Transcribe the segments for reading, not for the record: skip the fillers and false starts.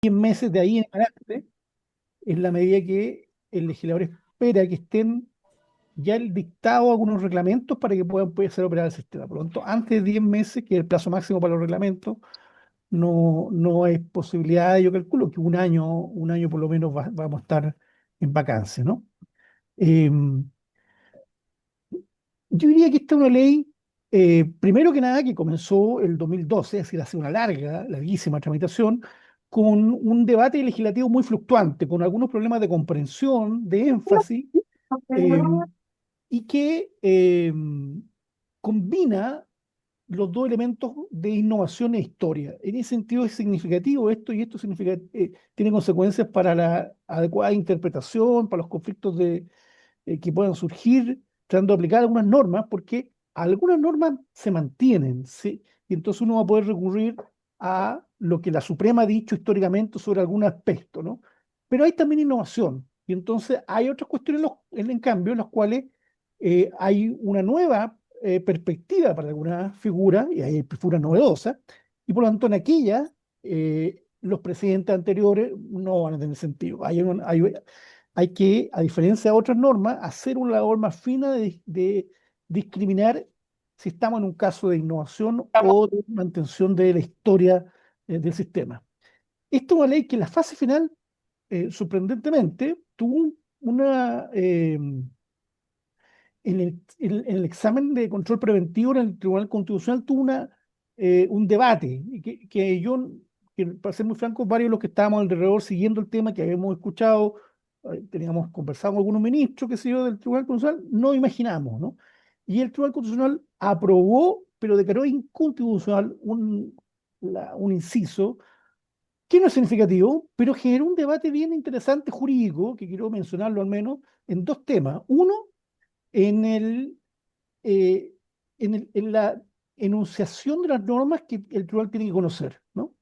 10 meses de ahí en adelante, en la medida que el legislador espera que estén ya el dictado algunos reglamentos para que pueda ser operar el sistema. Por lo tanto, antes de 10 meses, que es el plazo máximo para los reglamentos, no hay posibilidad, yo calculo que un año por lo menos vamos a estar en vacancia, ¿no? Eh, yo diría que esta es una ley, primero que nada, que comenzó el 2012, es decir, hace una larguísima tramitación, con un debate legislativo muy fluctuante, con algunos problemas de comprensión, de énfasis, eh, y que combina los dos elementos de innovación e historia. En ese sentido es significativo esto y esto tiene consecuencias para la adecuada interpretación, para los conflictos que puedan surgir, tratando de aplicar algunas normas, porque algunas normas se mantienen, ¿sí? Y entonces uno va a poder recurrir a lo que la Suprema ha dicho históricamente sobre algún aspecto, ¿no? Pero hay también innovación, y entonces hay otras cuestiones en cambio en las cuales hay una nueva perspectiva para algunas figuras, y hay figuras novedosas, y por lo tanto en aquellas los presidentes anteriores no van a tener sentido. Hay que, a diferencia de otras normas, hacer una labor más fina de discriminar si estamos en un caso de innovación o de mantención de la historia del sistema. Esta es una ley que en la fase final, sorprendentemente, tuvo una, en el examen de control preventivo en el Tribunal Constitucional tuvo un debate y que para ser muy franco, varios de los que estábamos alrededor siguiendo el tema que habíamos escuchado, teníamos conversado con algunos ministros, que sé yo, del Tribunal Constitucional, no imaginamos, ¿no? Y el Tribunal Constitucional aprobó, pero declaró inconstitucional un inciso que no es significativo, pero generó un debate bien interesante jurídico, que quiero mencionarlo al menos, en dos temas. Uno, en el eh, en la enunciación de las normas que el tribunal tiene que conocer, ¿no?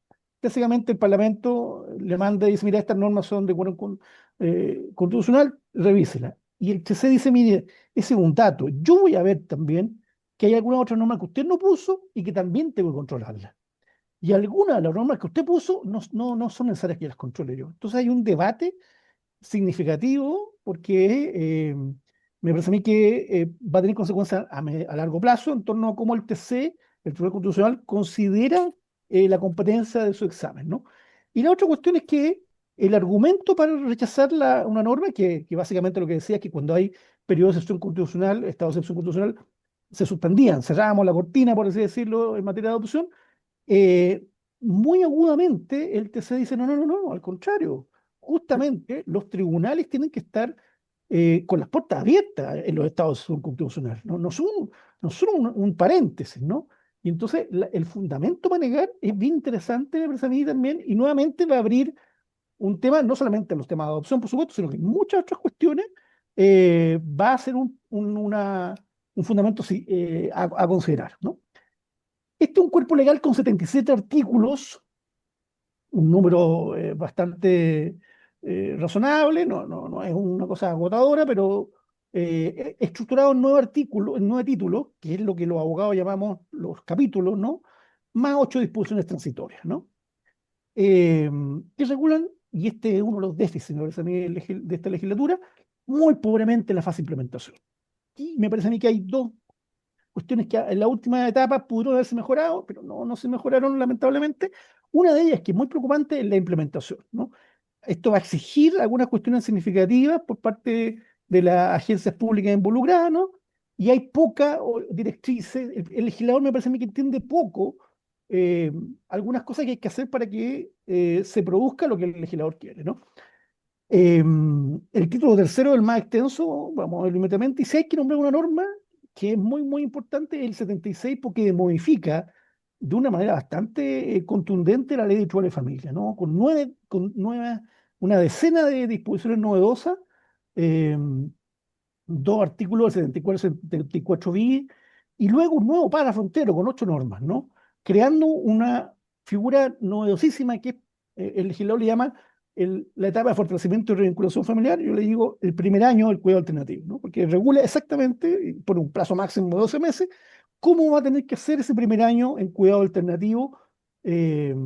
Básicamente el Parlamento le manda y dice, mira, estas normas son de acuerdo constitucional, revísela. Y el TC dice, mire, ese es un dato. Yo voy a ver también que hay alguna otra norma que usted no puso y que también tengo que controlarla. Y algunas de las normas que usted puso no son necesarias que las controle yo. Entonces hay un debate significativo porque me parece a mí que va a tener consecuencias a largo plazo en torno a cómo el TC, el Tribunal Constitucional, considera la competencia de su examen, ¿no? Y la otra cuestión es que el argumento para rechazar una norma, que básicamente lo que decía es que cuando hay periodo de excepción constitucional, estado de excepción constitucional, se suspendían, cerrábamos la cortina, por así decirlo, en materia de adopción, eh, muy agudamente el TC dice, no, al contrario, justamente los tribunales tienen que estar con las puertas abiertas en los estados constitucionales, no son un paréntesis, ¿no? Y entonces el fundamento para negar es bien interesante, me parece a mí también, y nuevamente va a abrir un tema, no solamente los temas de adopción, por supuesto, sino que muchas otras cuestiones, va a ser un fundamento sí, a considerar, ¿no? Este es un cuerpo legal con 77 artículos, un número bastante razonable, no es una cosa agotadora, pero estructurado en 9 artículos, en 9 títulos, que es lo que los abogados llamamos los capítulos, ¿no? Más 8 disposiciones transitorias, ¿no? Eh, que regulan, y este es uno de los déficits, me parece a mí, de esta legislatura, muy pobremente la fase de implementación. Y me parece a mí que hay dos cuestiones que en la última etapa pudieron haberse mejorado, pero no se mejoraron lamentablemente. Una de ellas, que es muy preocupante, es la implementación, ¿no? Esto va a exigir algunas cuestiones significativas por parte de las agencias públicas involucradas, ¿no? Y hay poca directrices. El legislador me parece a mí que entiende poco eh, algunas cosas que hay que hacer para que se produzca lo que el legislador quiere, ¿no? El título tercero, el más extenso, vamos a verlo inmediatamente, y si hay que nombrar una norma que es muy importante, el 76, porque modifica de una manera bastante contundente la ley de tribunal de familia, ¿no? Una decena de disposiciones novedosas, eh, dos artículos del 74 y 74 bis, y luego un nuevo párrafo entero con 8 normas, ¿no? Creando una figura novedosísima que el legislador le llama la etapa de fortalecimiento y revinculación familiar. Yo le digo el primer año del cuidado alternativo, ¿no? Porque regula exactamente, por un plazo máximo de 12 meses, cómo va a tener que hacer ese primer año en cuidado alternativo, eh,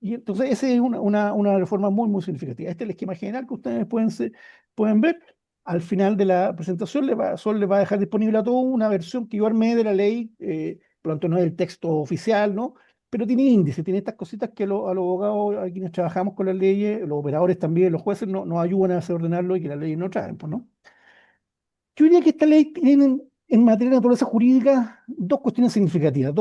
Y entonces esa es una reforma muy, muy significativa. Este es el esquema general que ustedes pueden ver. Al final de la presentación solo les va a dejar disponible a todos una versión que yo armé de la ley, por lo tanto no es el texto oficial, ¿no? Pero tiene índice, tiene estas cositas que a los abogados, a quienes trabajamos con las leyes, los operadores también, los jueces, nos ayudan a hacer ordenarlo y que las leyes no traen, pues, ¿no? Yo diría que esta ley tiene en materia de naturaleza jurídica dos cuestiones significativas,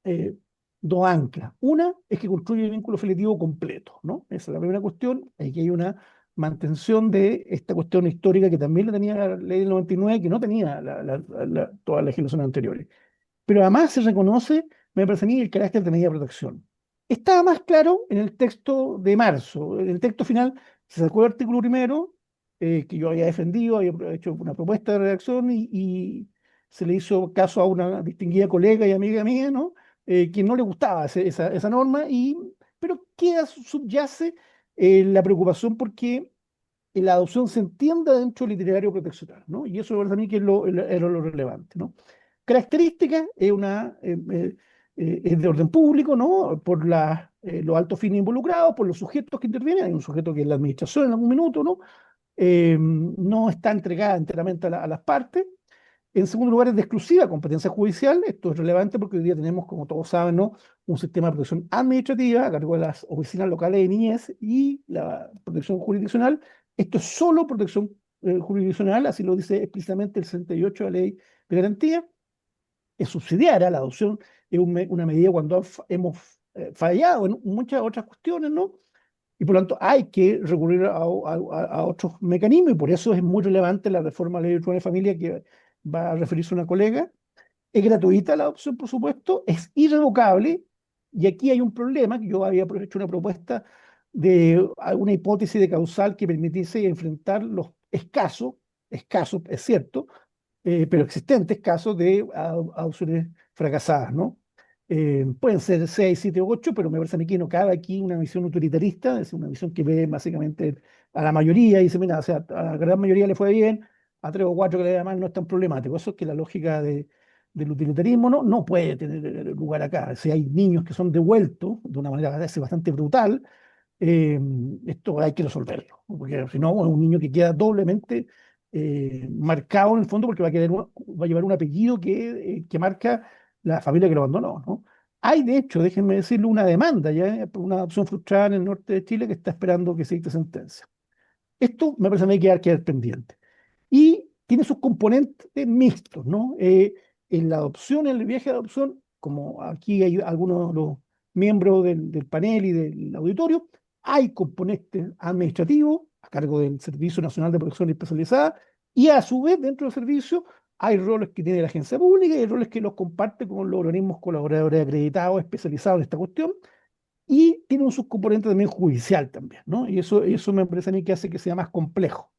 eh, dos anclas. Una es que construye el vínculo filiativo completo, ¿no? Esa es la primera cuestión. Aquí hay una mantención de esta cuestión histórica que también la tenía la ley del 99, que no tenía todas las legislaciones anteriores. Pero además se reconoce, me parece a mí, el carácter de medida de protección. Estaba más claro en el texto de marzo. En el texto final se sacó el artículo primero, que yo había defendido, había hecho una propuesta de redacción y se le hizo caso a una distinguida colega y amiga mía, ¿no? Que no le gustaba esa norma, pero subyace la preocupación porque la adopción se entienda dentro del itinerario proteccional, ¿no? Y eso me parece a mí que era lo relevante, ¿no? Característica es de orden público, ¿no? Por los altos fines involucrados, por los sujetos que intervienen. Hay un sujeto que es la administración en algún minuto, ¿no? No está entregada enteramente a las partes. En segundo lugar, es de exclusiva competencia judicial. Esto es relevante porque hoy día tenemos, como todos saben, ¿no? Un sistema de protección administrativa a cargo de las oficinas locales de niñez y la protección jurisdiccional. Esto es solo protección jurisdiccional, así lo dice explícitamente el 68 de la ley de garantía. Es subsidiaria, la adopción es una medida cuando hemos fallado en muchas otras cuestiones, ¿no? Y por lo tanto hay que recurrir a otros mecanismos y por eso es muy relevante la reforma de la ley de Tribunal de Familia que va a referirse una colega. Es gratuita la adopción, por supuesto, es irrevocable y aquí hay un problema que yo había hecho una propuesta de alguna hipótesis de causal que permitiese enfrentar los escasos, es cierto, pero existentes casos de adopciones fracasadas, ¿no? Pueden ser 6, 7 o 8, pero me parece a mí que no cabe aquí una visión utilitarista, es una visión que ve básicamente a la mayoría y dice, mira, o sea, a la gran mayoría le fue bien, a 3 o 4 que le da mal no es tan problemático. Eso es que la lógica del utilitarismo no puede tener lugar acá. Si hay niños que son devueltos de una manera a veces bastante brutal, eh, esto hay que resolverlo, porque si no, es un niño que queda doblemente marcado en el fondo porque va a llevar un apellido que marca la familia que lo abandonó, ¿no? Hay, de hecho, déjenme decirle, una demanda ya por una adopción frustrada en el norte de Chile que está esperando que se dicte sentencia. Esto me parece a mí que hay que quedar pendiente y tiene sus componentes mixtos, ¿no? En la adopción, en el viaje de adopción, como aquí hay algunos de los miembros del panel y del auditorio, hay componentes administrativos a cargo del Servicio Nacional de Protección Especializada y a su vez dentro del servicio hay roles que tiene la agencia pública y hay roles que los comparte con los organismos colaboradores acreditados especializados en esta cuestión y tiene un subcomponente también judicial también, ¿no? Y eso me parece a mí que hace que sea más complejo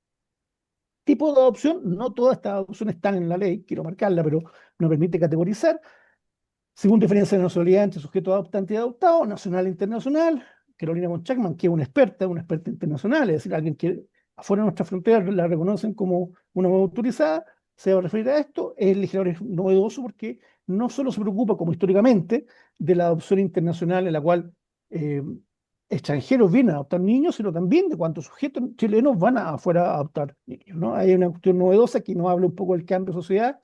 tipo de adopción, no todas estas adopciones están en la ley, quiero marcarla, pero nos permite categorizar, según diferencia de nacionalidad entre sujeto adoptante y adoptado, nacional e internacional. Carolina von Chapman, que es una experta internacional, es decir, alguien que afuera de nuestras fronteras la reconocen como una voz autorizada, se va a referir a esto. El legislador es novedoso porque no solo se preocupa, como históricamente, de la adopción internacional en la cual eh, extranjeros vienen a adoptar niños, sino también de cuántos sujetos chilenos van afuera a adoptar niños, ¿no? Hay una cuestión novedosa que nos habla un poco del cambio de sociedad.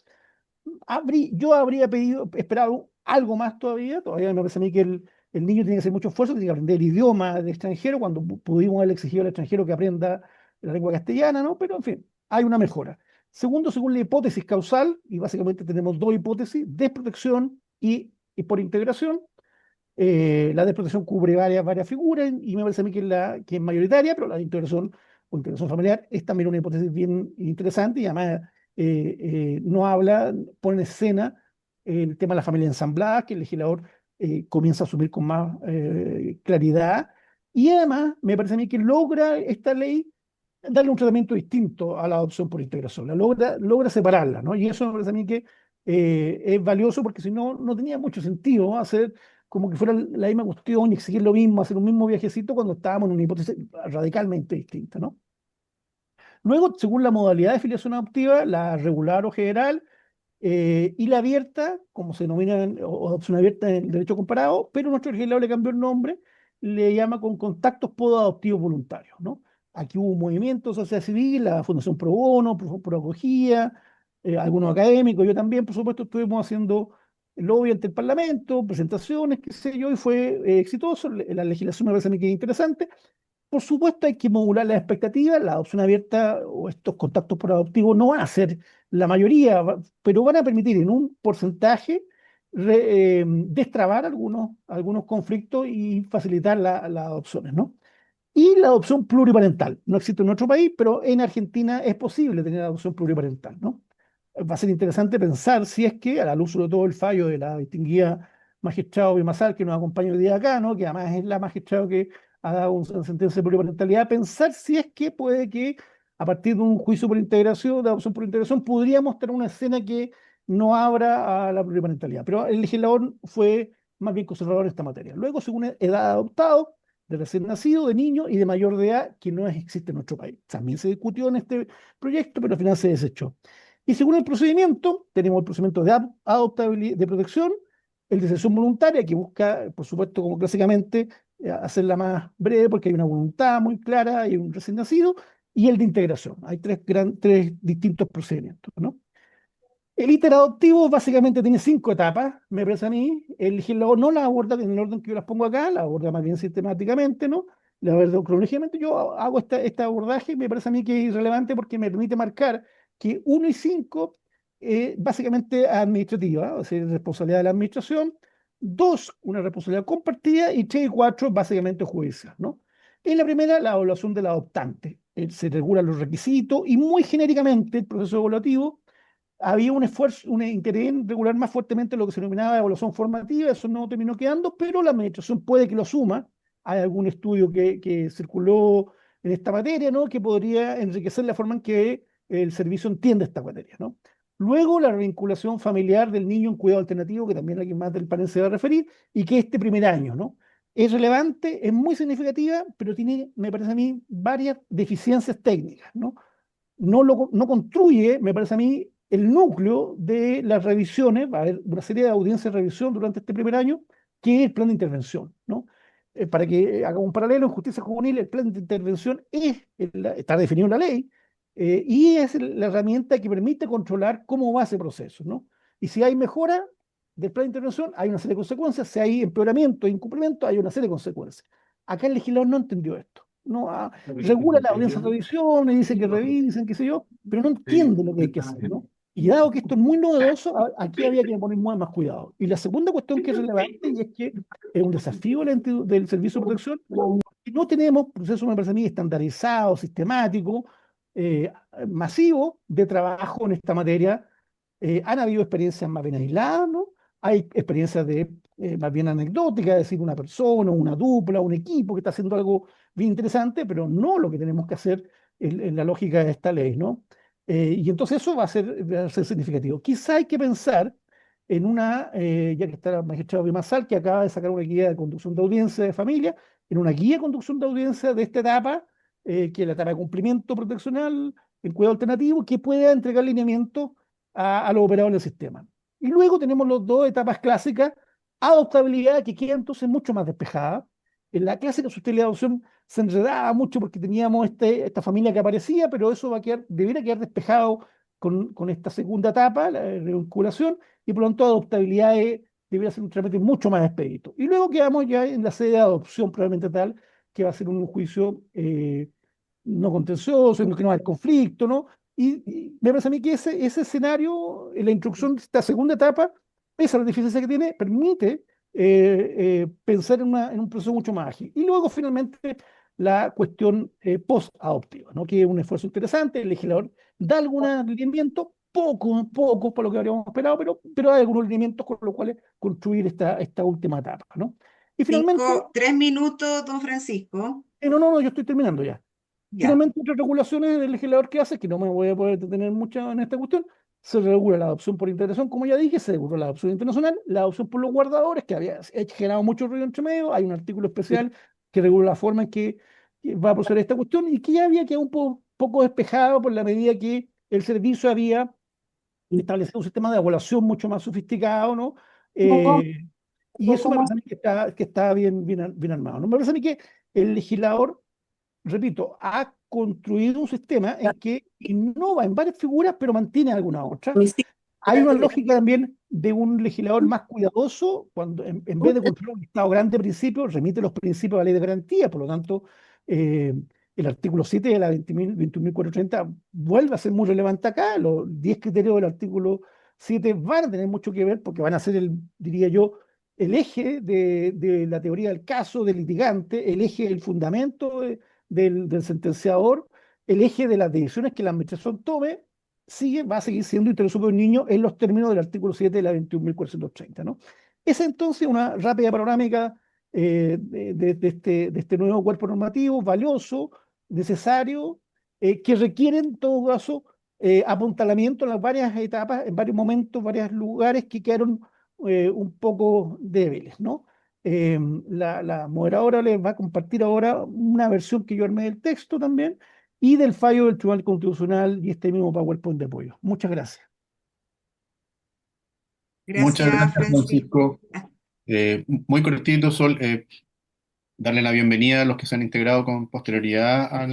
Yo habría esperado algo más todavía me parece a mí que el niño tiene que hacer mucho esfuerzo, tiene que aprender el idioma del extranjero, cuando pudimos haber exigido al extranjero que aprenda la lengua castellana, ¿no? Pero en fin, hay una mejora. Segundo, según la hipótesis causal, y básicamente tenemos dos hipótesis, desprotección y por integración. La desprotección cubre varias figuras y me parece a mí que es mayoritaria, pero la de integración o integración familiar es también una hipótesis bien interesante y además no pone en escena el tema de la familia ensamblada, que el legislador comienza a asumir con más claridad. Y además me parece a mí que logra esta ley darle un tratamiento distinto a la adopción por integración, logra separarla, ¿no? Y eso me parece a mí que es valioso porque si no, no tenía mucho sentido, ¿no? Hacer como que fuera la misma cuestión y exigir lo mismo, hacer un mismo viajecito cuando estábamos en una hipótesis radicalmente distinta, ¿no? Luego, según la modalidad de filiación adoptiva, la regular o general y la abierta, como se denomina, o adopción abierta en el derecho comparado, pero nuestro legislador le cambió el nombre le llama con contactos podoadoptivos voluntarios, ¿no? Aquí hubo movimientos, sociedad civil, la Fundación Pro Bono, Pro Acogida, algunos académicos, yo también, por supuesto, estuvimos haciendo lobby ante el Parlamento, presentaciones, qué sé yo, y fue exitoso. La legislación me parece a mí que es interesante. Por supuesto, hay que modular las expectativas. La adopción abierta o estos contactos por adoptivo no van a ser la mayoría, pero van a permitir en un porcentaje destrabar algunos conflictos y facilitar las adopciones, ¿no? Y la adopción pluriparental. No existe en nuestro país, pero en Argentina es posible tener adopción pluriparental, ¿no? Va a ser interesante pensar si es que, a la luz sobre todo el fallo de la distinguida magistrado Bimasal, que nos acompaña hoy día acá, ¿no? Que además es la magistrado que ha dado una sentencia de pluriparentalidad, pensar si es que puede que, a partir de un juicio por integración, de adopción por integración, podríamos tener una escena que no abra a la pluriparentalidad. Pero el legislador fue más bien conservador en esta materia. Luego, según edad de adoptado, de recién nacido, de niño y de mayor de edad, que no existe en nuestro país. También se discutió en este proyecto, pero al final se desechó. Y según el procedimiento, tenemos el procedimiento de adoptabilidad, de protección, el de cesión voluntaria, que busca, por supuesto, como clásicamente, hacerla más breve porque hay una voluntad muy clara, hay un recién nacido, y el de integración. Hay tres distintos procedimientos, ¿no? El íter adoptivo básicamente tiene 5 etapas, me parece a mí. El legislador no las aborda en el orden que yo las pongo acá, las aborda más bien sistemáticamente, ¿no? La verdad, cronológicamente yo hago este abordaje y me parece a mí que es irrelevante porque me permite marcar que 1 y 5 básicamente administrativa, o sea, responsabilidad de la administración; 2, una responsabilidad compartida; y 3 y 4, básicamente judicial, ¿no? En la primera, la evaluación del adoptante. Se regulan los requisitos y muy genéricamente el proceso evaluativo. Había un esfuerzo, un interés en regular más fuertemente lo que se denominaba evaluación formativa. Eso no terminó quedando, pero la administración puede que lo asuma. Hay algún estudio que circuló en esta materia, ¿no? Que podría enriquecer la forma en que el servicio entiende esta materia, ¿no? Luego, la vinculación familiar del niño en cuidado alternativo, que también alguien más del panel se va a referir, y que este primer año, ¿no? Es relevante, es muy significativa, pero tiene, me parece a mí, varias deficiencias técnicas, ¿no? No construye, me parece a mí, el núcleo de las revisiones. Va a haber una serie de audiencias de revisión durante este primer año, que es el plan de intervención, ¿no? Para que haga un paralelo, en justicia juvenil el plan de intervención está definido en la ley, y es la herramienta que permite controlar cómo va ese proceso, ¿no? Y si hay mejora del plan de intervención, hay una serie de consecuencias; si hay empeoramiento e incumplimiento, hay una serie de consecuencias. Acá el legislador no entendió esto. No, regula la audiencia de revisión y dice que revisen, qué sé yo, pero no entiende lo que hay que hacer, ¿no? Y dado que esto es muy novedoso, aquí había que poner más cuidado. Y la segunda cuestión que es relevante, y es que es un desafío del Servicio de Protección, que no tenemos proceso, me parece a mí, estandarizado, sistemático, eh, masivo de trabajo en esta materia. Han habido experiencias más bien aisladas, ¿no? Hay experiencias más bien anecdóticas, es decir, una persona, una dupla, un equipo que está haciendo algo bien interesante, pero no lo que tenemos que hacer en la lógica de esta ley, ¿no? Y entonces eso va a ser significativo. Quizá hay que pensar en ya que está el magistrado Bimasal, que acaba de sacar una guía de conducción de audiencia de familia, en una guía de conducción de audiencia de esta etapa, que es la etapa de cumplimiento proteccional, el cuidado alternativo, que pueda entregar lineamientos a los operadores del sistema. Y luego tenemos las dos etapas clásicas: adoptabilidad, que queda entonces mucho más despejada. En la clásica sustitución de adopción se enredaba mucho porque teníamos esta familia que aparecía, pero eso debería quedar despejado con esta segunda etapa, la revinculación, y por lo tanto adoptabilidad debería ser un trámite mucho más expedito. Y luego quedamos ya en la sede de adopción, probablemente tal, que va a ser un juicio no contencioso, en el que no hay conflicto, ¿no? Y me parece a mí que ese escenario, en la instrucción de esta segunda etapa, esa deficiencia que tiene, permite pensar en un proceso mucho más ágil. Y luego, finalmente, la cuestión post-adoptiva, ¿no? Que es un esfuerzo interesante. El legislador da algunos lineamientos, pocos para lo que habríamos esperado, pero hay algunos lineamientos con los cuales construir esta última etapa, ¿no? Y finalmente, 3 minutos, don Francisco. no, yo estoy terminando ya. Ya. Finalmente, otras regulaciones del legislador que hace, que no me voy a poder detener mucho en esta cuestión: se regula la adopción por integración, como ya dije; se regula la adopción internacional; la adopción por los guardadores, que había generado mucho ruido entre medio. Hay un artículo especial que regula la forma en que va a proceder esta cuestión, y que ya había quedado un poco despejado por la medida que el servicio había establecido un sistema de evaluación mucho más sofisticado, ¿no? No. Eh, Y eso me parece a mí que está bien armado, ¿no? Me parece a mí que el legislador, repito, ha construido un sistema en que innova en varias figuras, pero mantiene algunas otras. Hay una lógica también de un legislador más cuidadoso, cuando en vez de construir un Estado grande de principios, remite los principios de la ley de garantía. Por lo tanto, eh, el artículo 7 de la 21.430 vuelve a ser muy relevante acá. Los 10 criterios del artículo 7 van a tener mucho que ver porque van a ser, diría yo, el eje de la teoría del caso, del litigante, el eje, el fundamento del sentenciador, el eje de las decisiones que la administración tome va a seguir siendo interés superior del niño en los términos del artículo 7 de la 21.430, ¿no? Es entonces una rápida panorámica de este nuevo cuerpo normativo, valioso, necesario, que requiere en todo caso apuntalamiento en las varias etapas, en varios momentos, varios lugares que quedaron un poco débiles, ¿no? La moderadora les va a compartir ahora una versión que yo armé del texto también y del fallo del Tribunal Constitucional y este mismo PowerPoint de apoyo. Muchas gracias. Muchas Gracias, gracias, Francisco. Francisco. Muy cortito, Sol. Darle la bienvenida a los que se han integrado con posterioridad al